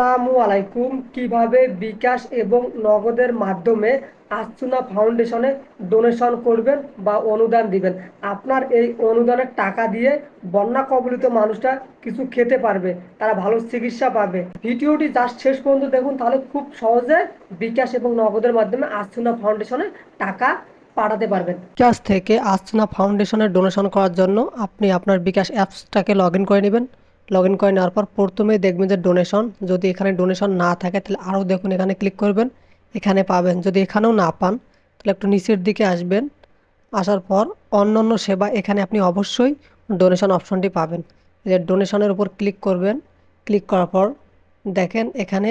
আসসালামু আলাইকুম। কিভাবে বিকাশ এবং নগদের মাধ্যমে আসুনা ফাউন্ডেশনে ডোনেশন করবেন বা অনুদান দিবেন। আপনার এই অনুদানের টাকা দিয়ে বন্যা কবলিত মানুষটা কিছু খেতে পারবে, তারা ভালো চিকিৎসা পাবে। ভিডিওটি জাস্ট শেষ পর্যন্ত দেখুন, তাহলে খুব সহজে বিকাশ এবং নগদের মাধ্যমে আসুনা ফাউন্ডেশনে টাকা পাঠাতে পারবেন। বিকাশ থেকে আসুনা ফাউন্ডেশনে ডোনেশন করার জন্য আপনি আপনার বিকাশ অ্যাপসটাকে লগ ইন করে নেবেন। লগ ইন করে নেওয়ার পর প্রথমেই দেখবেন যে ডোনেশন, যদি এখানে ডোনেশন না থাকে তাহলে আরও দেখুন, এখানে ক্লিক করবেন, এখানে পাবেন। যদি এখানেও না পান তাহলে একটু নিচের দিকে আসবেন। আসার পর অন্যান্য সেবা, এখানে আপনি অবশ্যই ডোনেশন অপশনটি পাবেন। এই যে ডোনেশনের উপর ক্লিক করবেন। ক্লিক করার পর দেখেন এখানে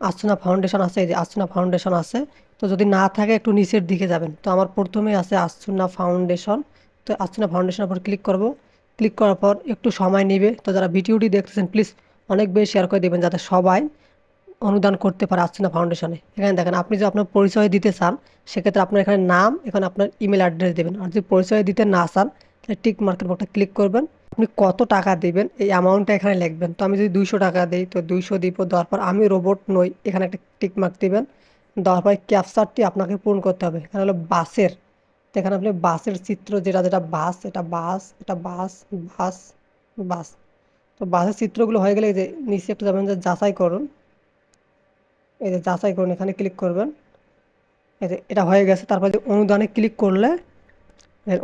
আসুনা ফাউন্ডেশন আছে, এই যে আসুনা ফাউন্ডেশন আছে। তো যদি না থাকে একটু নিচের দিকে যাবেন। তো আমার প্রথমেই আছে আসুনা ফাউন্ডেশন। তো আসুনা ফাউন্ডেশনের উপর ক্লিক করব। ক্লিক করার পর একটু সময় নেবে। তো যারা ভিডিওটি দেখতেছেন প্লিজ অনেক বেশি শেয়ার করে দেবেন, যাতে সবাই অনুদান করতে পারে আসুনা ফাউন্ডেশনে। এখানে দেখেন, আপনি যদি আপনার পরিচয় দিতে চান সেক্ষেত্রে আপনার এখানে নাম, এখানে আপনার ইমেল অ্যাড্রেস দেবেন। আর যদি পরিচয় দিতে না চান তাহলে টিক মার্কের উপরটা ক্লিক করবেন। আপনি কত টাকা দেবেন এই অ্যামাউন্টটা এখানে লিখবেন। তো আমি যদি 200 টাকা দিই তো 200 দিব। দেওয়ার পর আমি রোবট নই, এখানে একটা টিক মার্ক দিবেন। দেওয়ার পর ক্যাপচারটি আপনাকে পূরণ করতে হবে। এখানে হলো বাসের, তো এখানে আপনি বাসের চিত্র, যেটা যেটা বাস, এটা বাস, এটা বাস, বাস, বাস। তো বাসের চিত্রগুলো হয়ে গেলে এই যে নিচে একটু যাবেন যে যাচাই করুন। এই যে যাচাই করুন, এখানে ক্লিক করবেন। এই যে এটা হয়ে গেছে। তারপর যে অনুদানে ক্লিক করলে,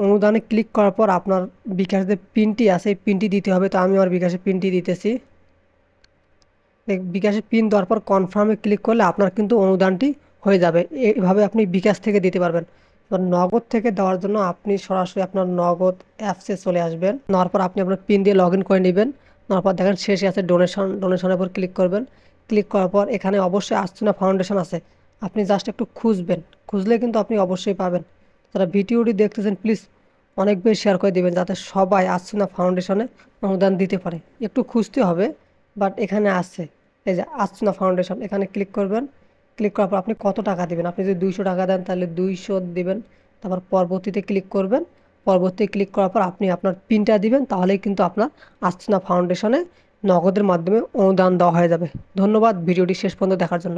অনুদানে ক্লিক করার পর আপনার বিকাশ যে পিনটি আছে এই পিনটি দিতে হবে। তো আমি আমার বিকাশের পিনটি দিতেছি। বিকাশের পিন দেওয়ার পর কনফার্মে ক্লিক করলে আপনার কিন্তু অনুদানটি হয়ে যাবে। এইভাবে আপনি বিকাশ থেকে দিতে পারবেন। এবার নগদ থেকে দেওয়ার জন্য আপনি সরাসরি আপনার নগদ অ্যাপসে চলে আসবেন। নেওয়ার পর আপনি আপনার পিন দিয়ে লগ ইন করে নেবেন। নেওয়ার পর দেখেন শেষে আছে ডোনেশন, ডোনেশনের উপর ক্লিক করবেন। ক্লিক করার পর এখানে অবশ্যই আসুনা ফাউন্ডেশন আছে, আপনি জাস্ট একটু খুঁজবেন। খুঁজলে কিন্তু আপনি অবশ্যই পাবেন। যারা ভিডিওটি দেখতেছেন প্লিজ অনেক বেশি শেয়ার করে দেবেন, যাতে সবাই আসুনা ফাউন্ডেশনে অনুদান দিতে পারে। একটু খুঁজতে হবে, বাট এখানে আছে। এই যে আসুনা ফাউন্ডেশন, এখানে ক্লিক করবেন। ক্লিক করার পর আপনি কত টাকা দিবেন, আপনি যদি 200 টাকা দেন তাহলে 200 দিবেন। তারপর পরবর্তীতে ক্লিক করবেন। পরবর্তী ক্লিক করার পর আপনি আপনার পিনটা দিবেন, তাহলেই কিন্তু আপনার আসুনা ফাউন্ডেশনে নগদের মাধ্যমে অনুদান দেওয়া হয়ে যাবে। ধন্যবাদ ভিডিওটি শেষ পর্যন্ত দেখার জন্য।